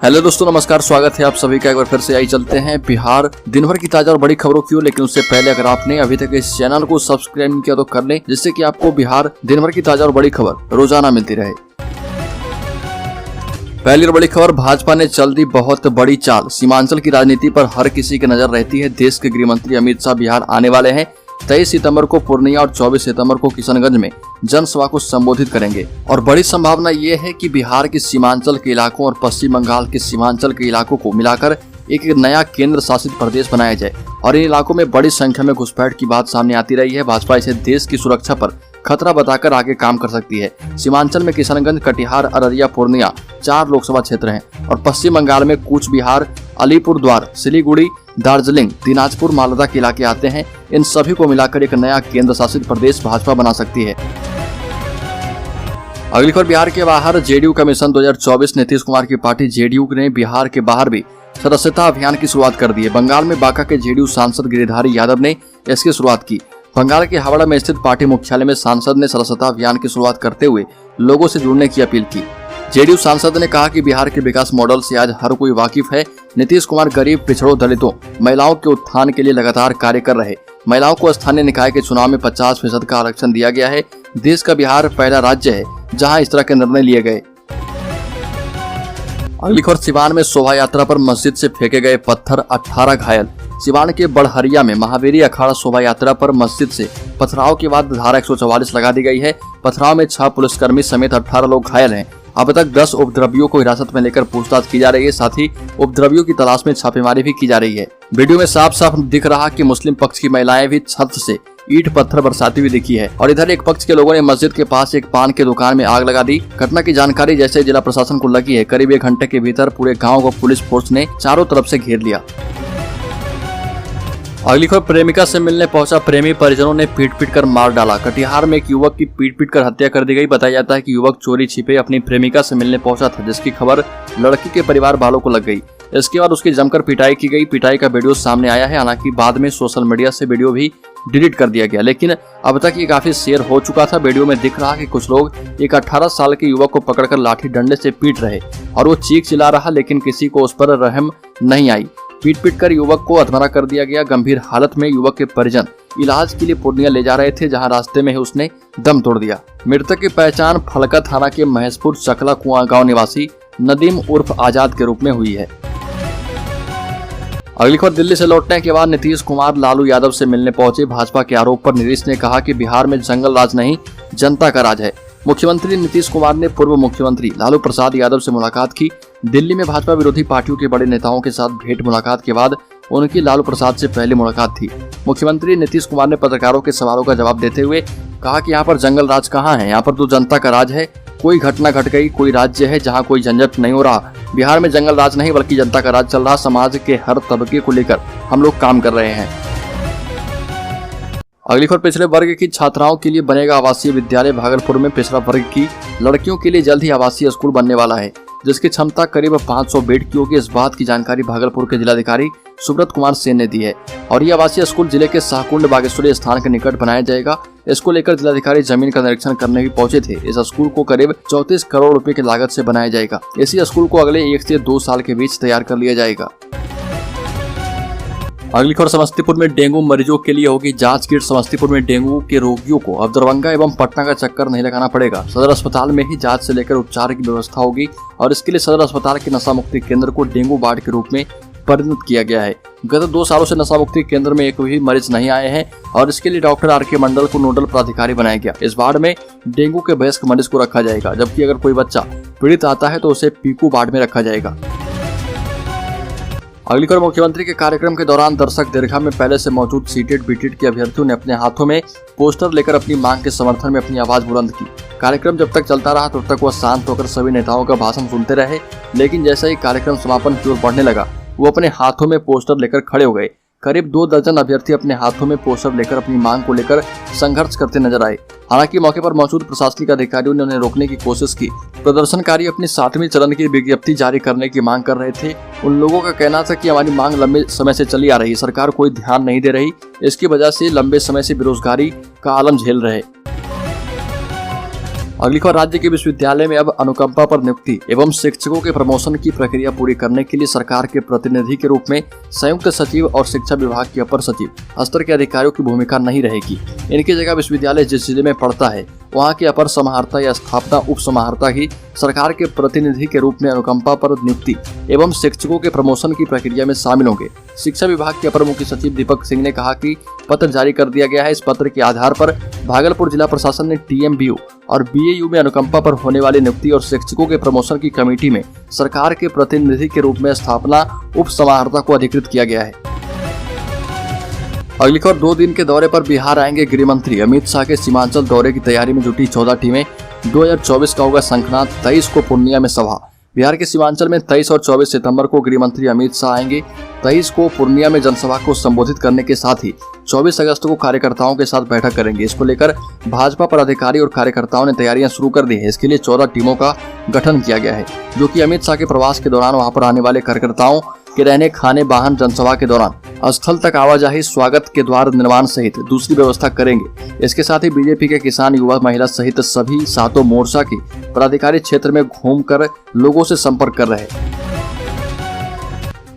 Hello दोस्तों, नमस्कार। स्वागत है आप सभी का। एक बार फिर से आई चलते हैं बिहार दिन भर की ताजा और बड़ी खबरों की ओर। लेकिन उससे पहले अगर आपने अभी तक इस चैनल को सब्सक्राइब नहीं किया तो कर लें, जिससे कि आपको बिहार दिन भर की ताजा और बड़ी खबर रोजाना मिलती रहे। पहली और बड़ी खबर, भाजपा ने चल दी बहुत बड़ी चाल। सीमांचल की राजनीति पर हर किसी की नजर रहती है। देश के गृह मंत्री अमित शाह बिहार आने वाले हैं। 23 सितंबर को पूर्णिया और 24 सितंबर को किशनगंज में जनसभा को संबोधित करेंगे। और बड़ी संभावना ये है कि बिहार के सीमांचल के इलाकों और पश्चिम बंगाल के सीमांचल के इलाकों को मिलाकर एक नया केंद्र शासित प्रदेश बनाया जाए। और इन इलाकों में बड़ी संख्या में घुसपैठ की बात सामने आती रही है। भाजपा इसे देश की सुरक्षा पर खतरा बताकर आगे काम कर सकती है। सीमांचल में किशनगंज, कटिहार, अररिया, पूर्णिया 4 लोकसभा क्षेत्र हैं और पश्चिम बंगाल में कूच बिहार, अलीपुरद्वार, सिलीगुड़ी, दार्जिलिंग, दिनाजपुर, मालदा के इलाके आते हैं। इन सभी को मिलाकर एक नया केंद्र शासित प्रदेश भाजपा बना सकती है। अगली खबर, बिहार के बाहर जेडीयू का मिशन 2024। नीतीश कुमार की पार्टी जेडीयू ने बिहार के बाहर भी सदस्यता अभियान की शुरुआत कर दी है। बंगाल में बांका के जेडीयू सांसद गिरिधारी यादव ने इसकी शुरुआत की। बंगाल के हावड़ा में स्थित पार्टी मुख्यालय में सांसद ने सदस्यता अभियान की शुरुआत करते हुए लोगों से जुड़ने की अपील की। जेडीयू सांसद ने कहा कि बिहार के विकास मॉडल से आज हर कोई वाकिफ है। नीतीश कुमार गरीब, पिछड़ों, दलितों, महिलाओं के उत्थान के लिए लगातार कार्य कर रहे। महिलाओं को स्थानीय निकाय के चुनाव में 50% का आरक्षण दिया गया है। देश का बिहार पहला राज्य है जहां इस तरह के निर्णय लिए गए। अगली खबर, सिवान में शोभा यात्रा पर मस्जिद से फेंके गए पत्थर, 18 घायल। सिवान के बड़हरिया में महावीरी अखाड़ा शोभा यात्रा पर मस्जिद से पथराव के बाद धारा 144 लगा दी गई है। पथराव में 6 पुलिसकर्मी समेत 18 लोग घायल हैं। अब तक 10 उपद्रवियों को हिरासत में लेकर पूछताछ की जा रही है। साथ ही उपद्रवियों की तलाश में छापेमारी भी की जा रही है। वीडियो में साफ साफ दिख रहा कि मुस्लिम पक्ष की महिलाएं भी छत से ईंट पत्थर बरसाती हुई दिखी है। और इधर एक पक्ष के लोगों ने मस्जिद के पास एक पान की दुकान में आग लगा दी। घटना की जानकारी जैसे जिला प्रशासन को लगी है, करीब 1 घंटे के भीतर पूरे गाँव को पुलिस फोर्स ने चारों तरफ से घेर लिया। अगली खबर, प्रेमिका से मिलने पहुंचा प्रेमी, परिजनों ने पीट कर मार डाला। कटिहार में एक युवक की पीट कर हत्या कर दी गई। बताया जाता है कि युवक चोरी छिपे अपनी प्रेमिका से मिलने पहुंचा था, जिसकी खबर लड़की के परिवार वालों को लग गई। इसके बाद उसकी जमकर पिटाई की गई। पिटाई का वीडियो सामने आया है। हालांकि बाद में सोशल मीडिया से वीडियो भी डिलीट कर दिया गया, लेकिन अब तक ये काफी शेयर हो चुका था। वीडियो में दिख रहा कि कुछ लोग एक 18 साल के युवक को पकड़कर लाठी डंडे से पीट रहे और वो चीख चिल्ला रहा, लेकिन किसी को उस पर रहम नहीं आई। पीट कर युवक को अधमरा कर दिया गया। गंभीर हालत में युवक के परिजन इलाज के लिए पूर्णिया ले जा रहे थे, जहां रास्ते में ही उसने दम तोड़ दिया। मृतक की पहचान फलका थाना के महेशपुर चकला कुआं गांव निवासी नदीम उर्फ आजाद के रूप में हुई है। अगली खबर, दिल्ली से लौटने के बाद नीतीश कुमार लालू यादव से मिलने पहुंचे। भाजपा के आरोप पर नीतीश ने कहा कि बिहार में जंगल राज नहीं, जनता का राज है। मुख्यमंत्री नीतीश कुमार ने पूर्व मुख्यमंत्री लालू प्रसाद यादव से मुलाकात की। दिल्ली में भाजपा विरोधी पार्टियों के बड़े नेताओं के साथ भेंट मुलाकात के बाद उनकी लालू प्रसाद से पहले मुलाकात थी। मुख्यमंत्री नीतीश कुमार ने पत्रकारों के सवालों का जवाब देते हुए कहा कि यहाँ पर जंगल राज कहाँ है, यहाँ पर तो जनता का राज है। कोई घटना घट गई, कोई राज्य है जहाँ कोई झंझट नहीं हो रहा। बिहार में जंगल राज नहीं बल्कि जनता का राज चल रहा। समाज के हर तबके को लेकर हम लोग काम कर रहे हैं। अगली खबर, पिछड़े वर्ग की छात्राओं के लिए बनेगा आवासीय विद्यालय। भागलपुर में पिछड़ा वर्ग की लड़कियों के लिए जल्द ही आवासीय स्कूल बनने वाला है, जिसकी क्षमता करीब 500 बेड की होगी। इस बात की जानकारी भागलपुर के जिलाधिकारी सुब्रत कुमार सेन ने दी है। और ये आवासीय स्कूल जिले के शाहकुंड बागेश्वरी स्थान के निकट बनाया जाएगा। इसको लेकर जिलाधिकारी जमीन का निरीक्षण करने भी पहुंचे थे। इस स्कूल को करीब 34 करोड़ रुपए की लागत से बनाया जाएगा। इसी स्कूल को अगले 1 से 2 साल के बीच तैयार कर लिया जाएगा। अगली खबर, समस्तीपुर में डेंगू मरीजों के लिए होगी जांच किट। समस्तीपुर में डेंगू के रोगियों को अब दरभंगा एवं पटना का चक्कर नहीं लगाना पड़ेगा। सदर अस्पताल में ही जांच से लेकर उपचार की व्यवस्था होगी और इसके लिए सदर अस्पताल के नशा मुक्ति केंद्र को डेंगू वार्ड के रूप में परिणत किया गया है। गत 2 सालों से नशा मुक्ति केंद्र में एक भी मरीज नहीं आए हैं और इसके लिए डॉक्टर आर.के. मंडल को नोडल प्राधिकारी बनाया गया। इस वार्ड में डेंगू के वयस्क मरीज को रखा जाएगा, जबकि अगर कोई बच्चा पीड़ित आता है तो उसे पीकू वार्ड में रखा जाएगा। अगली खबर, मुख्यमंत्री के कार्यक्रम के दौरान दर्शक दीर्घा में पहले से मौजूद सीटेड बीटेड के अभ्यर्थियों ने अपने हाथों में पोस्टर लेकर अपनी मांग के समर्थन में अपनी आवाज बुलंद की। कार्यक्रम जब तक चलता रहा तब तक वह शांत होकर सभी नेताओं का भाषण सुनते रहे, लेकिन जैसे ही कार्यक्रम समापन की ओर बढ़ने लगा वो अपने हाथों में पोस्टर लेकर खड़े हो गए। करीब 2 दर्जन अभ्यर्थी अपने हाथों में पोस्टर लेकर अपनी मांग को लेकर संघर्ष करते नजर आए। हालांकि मौके पर मौजूद प्रशासनिक अधिकारियों ने उन्हें रोकने की कोशिश की। प्रदर्शनकारी अपनी 7वीं चरण की विज्ञप्ति जारी करने की मांग कर रहे थे। उन लोगों का कहना था कि हमारी मांग लंबे समय से चली आ रही, सरकार कोई ध्यान नहीं दे रही, इसकी वजह से लंबे समय से बेरोजगारी का आलम झेल रहे। अगली खबर, राज्य के विश्वविद्यालय में अब अनुकंपा पर नियुक्ति एवं शिक्षकों के प्रमोशन की प्रक्रिया पूरी करने के लिए सरकार के प्रतिनिधि के रूप में संयुक्त सचिव और शिक्षा विभाग के अपर सचिव स्तर के अधिकारियों की भूमिका नहीं रहेगी। इनकी जगह विश्वविद्यालय जिस जिले में पड़ता है वहां के अपर समाहर्ता या स्थापना उप समाहर्ता ही सरकार के प्रतिनिधि के रूप में अनुकंपा पर नियुक्ति एवं शिक्षकों के प्रमोशन की प्रक्रिया में शामिल होंगे। शिक्षा विभाग के अपर मुख्य सचिव दीपक सिंह ने कहा कि पत्र जारी कर दिया गया है। इस पत्र के आधार पर भागलपुर जिला प्रशासन ने TMBU और BAU में अनुकंपा पर होने वाली नियुक्ति और शिक्षकों के प्रमोशन की कमेटी में सरकार के प्रतिनिधि के रूप में स्थापना उप समाहर्ता को अधिकृत किया गया है। अगली खबर, 2 दिन के दौरे पर बिहार आएंगे गृह मंत्री। अमित शाह के सीमांचल दौरे की तैयारी में जुटी 14 टीमें। 2024 का होगा शंखनाद, 23 को पूर्णिया में सभा। बिहार के सीमांचल में 23 और 24 सितंबर को गृह मंत्री अमित शाह आएंगे। 23 को पूर्णिया में जनसभा को संबोधित करने के साथ ही 24 अगस्त को कार्यकर्ताओं के साथ बैठक करेंगे। इसको लेकर भाजपा पदाधिकारी और कार्यकर्ताओं ने तैयारियां शुरू कर दी है। इसके लिए 14 टीमों का गठन किया गया है, जो कि अमित शाह के प्रवास के दौरान वहां पर आने वाले कार्यकर्ताओं के रहने, खाने, वाहन, जनसभा के दौरान स्थल तक आवाजाही, स्वागत के द्वार निर्माण सहित दूसरी व्यवस्था करेंगे। इसके साथ ही बीजेपी के किसान, युवा, महिला सहित सभी 7 मोर्चा के पदाधिकारी क्षेत्र में घूमकर लोगों से संपर्क कर रहे हैं।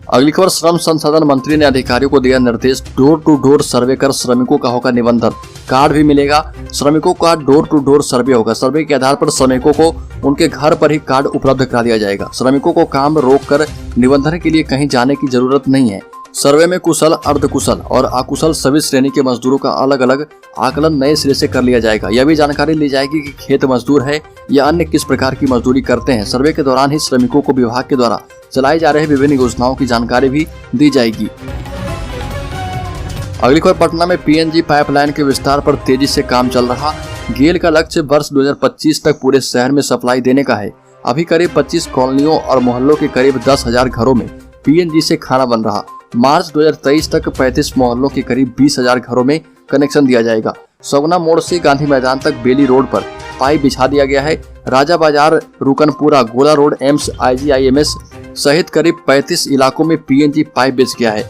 अगली खबर, श्रम संसाधन मंत्री ने अधिकारियों को दिया निर्देश, डोर टू डोर सर्वे कर श्रमिकों का होगा निबंधन, कार्ड भी मिलेगा। श्रमिकों का डोर टू डोर सर्वे होगा। सर्वे के आधार पर श्रमिकों को उनके घर पर ही कार्ड उपलब्ध करा दिया जाएगा। श्रमिकों को काम रोककर निबंधन के लिए कहीं जाने की जरूरत नहीं है। सर्वे में कुशल, अर्धकुशल और अकुशल सभी श्रेणी के मजदूरों का अलग अलग आकलन नए सिरे से कर लिया जाएगा। यह भी जानकारी ली जाएगी कि खेत मजदूर है या अन्य किस प्रकार की मजदूरी करते हैं। सर्वे के दौरान ही श्रमिकों को विभाग के द्वारा चलाई जा रही विभिन्न योजनाओं की जानकारी भी दी जाएगी। अगली खबर, पटना में PNG पाइपलाइन के विस्तार पर तेजी से काम चल रहा। गेल का लक्ष्य वर्ष 2025 तक पूरे शहर में सप्लाई देने का है। अभी करीब 25 कॉलोनियों और मोहल्लों के करीब 10,000 घरों में PNG से खाना बन रहा। मार्च 2023 तक 35 मोहल्लों के करीब 20,000 घरों में कनेक्शन दिया जाएगा। सगुना मोड़ से गांधी मैदान तक बेली रोड पर पाइप बिछा दिया गया है। राजा बाजार, रुकनपुरा, गोला रोड, एम्स, IGIMS सहित करीब 35 इलाकों में PNG पाइप बिछ गया है।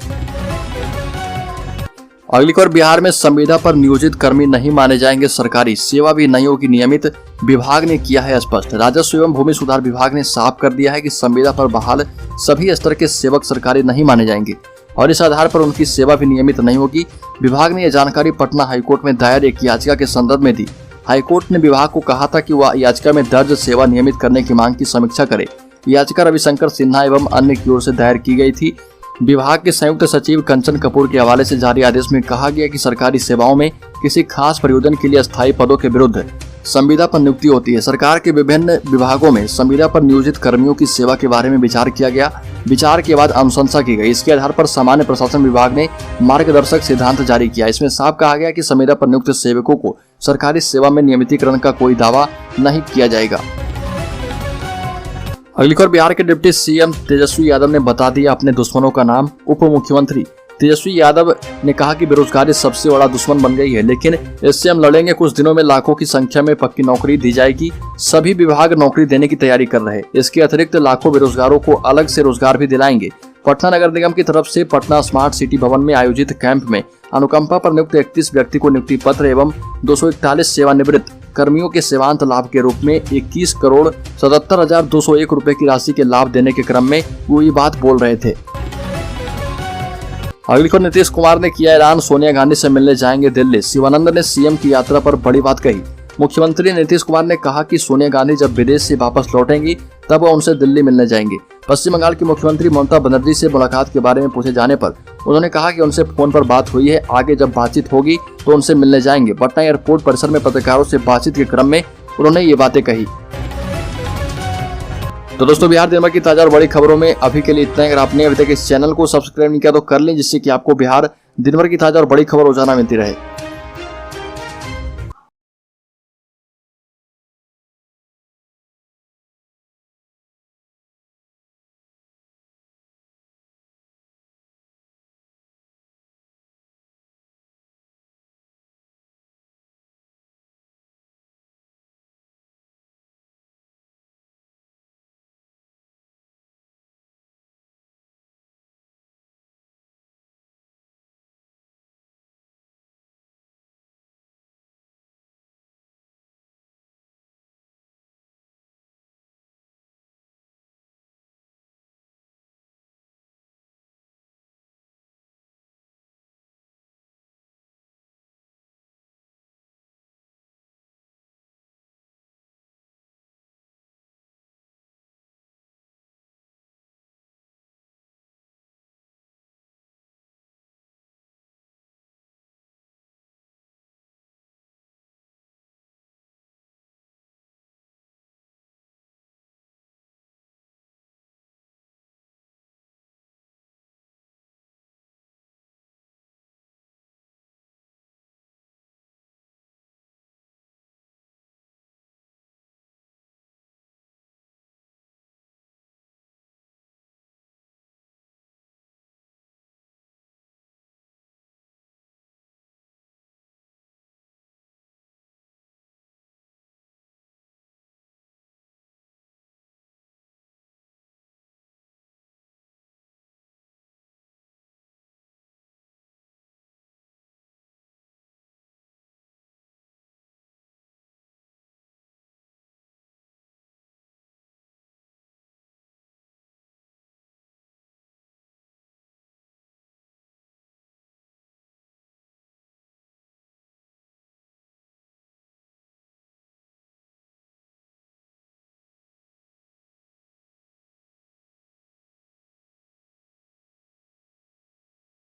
अगली खबर, बिहार में संविदा पर नियोजित कर्मी नहीं माने जाएंगे सरकारी, सेवा भी नहीं होगी नियमित, विभाग ने किया है स्पष्ट। राजस्व एवं भूमि सुधार विभाग ने साफ कर दिया है कि संविदा पर बहाल सभी स्तर के सेवक सरकारी नहीं माने जाएंगे और इस आधार पर उनकी सेवा भी नियमित नहीं होगी। विभाग ने यह जानकारी पटना हाईकोर्ट में दायर एक याचिका के संदर्भ में दी। हाईकोर्ट ने विभाग को कहा था कि वह याचिका में दर्ज सेवा नियमित करने की मांग की समीक्षा करे। याचिका रविशंकर सिन्हा एवं अन्य की ओर से दायर की गई थी। विभाग के संयुक्त सचिव कंचन कपूर के हवाले से जारी आदेश में कहा गया कि सरकारी सेवाओं में किसी खास प्रयोजन के लिए अस्थायी पदों के विरुद्ध संविदा पर नियुक्ति होती है। सरकार के विभिन्न विभागों में संविदा पर नियोजित कर्मियों की सेवा के बारे में विचार किया गया। विचार के बाद अनुशंसा की गई। इसके आधार पर सामान्य प्रशासन विभाग ने मार्गदर्शक सिद्धांत जारी किया। इसमें साफ कहा गया कि संविदा पर नियुक्त सेवकों को सरकारी सेवा में नियमितीकरण का कोई दावा नहीं किया जाएगा। अगली खबर, बिहार के डिप्टी CM तेजस्वी यादव ने बता दिया अपने दुश्मनों का नाम। उप मुख्यमंत्री तेजस्वी यादव ने कहा कि बेरोजगारी सबसे बड़ा दुश्मन बन गई है, लेकिन इससे हम लड़ेंगे। कुछ दिनों में लाखों की संख्या में पक्की नौकरी दी जाएगी। सभी विभाग नौकरी देने की तैयारी कर रहे हैं। इसके अतिरिक्त लाखों बेरोजगारों को अलग से रोजगार भी दिलाएंगे। पटना नगर निगम की तरफ से पटना स्मार्ट सिटी भवन में आयोजित कैंप में अनुकंपा पर नियुक्त 31 व्यक्ति को नियुक्ति पत्र एवं 241 सेवानिवृत्त कर्मियों के सेवांत लाभ के रूप में 21,77,201 रुपए की राशि के लाभ देने के क्रम में वो ये बात बोल रहे थे। अगली खबर, नीतीश कुमार ने किया ऐलान, सोनिया गांधी से मिलने जाएंगे दिल्ली। शिवानंद ने CM की यात्रा पर बड़ी बात कही। मुख्यमंत्री नीतीश कुमार ने कहा कि सोनिया गांधी जब विदेश से वापस लौटेंगी तब वह उनसे दिल्ली मिलने जाएंगे। पश्चिम बंगाल की मुख्यमंत्री ममता बनर्जी से मुलाकात के बारे में पूछे जाने पर उन्होंने कहा कि उनसे फोन पर बात हुई है, आगे जब बातचीत होगी तो उनसे मिलने जाएंगे। पटना एयरपोर्ट परिसर में पत्रकारों से बातचीत के क्रम में उन्होंने ये बातें कही। तो दोस्तों, बिहार दिन भर की ताजा और बड़ी खबरों में अभी के लिए इतना ही। अगर आपने अभी तक इस चैनल को सब्सक्राइब नहीं किया तो कर लें, जिससे कि आपको बिहार दिन भर की ताजा और बड़ी खबर रोजाना मिलती रहे।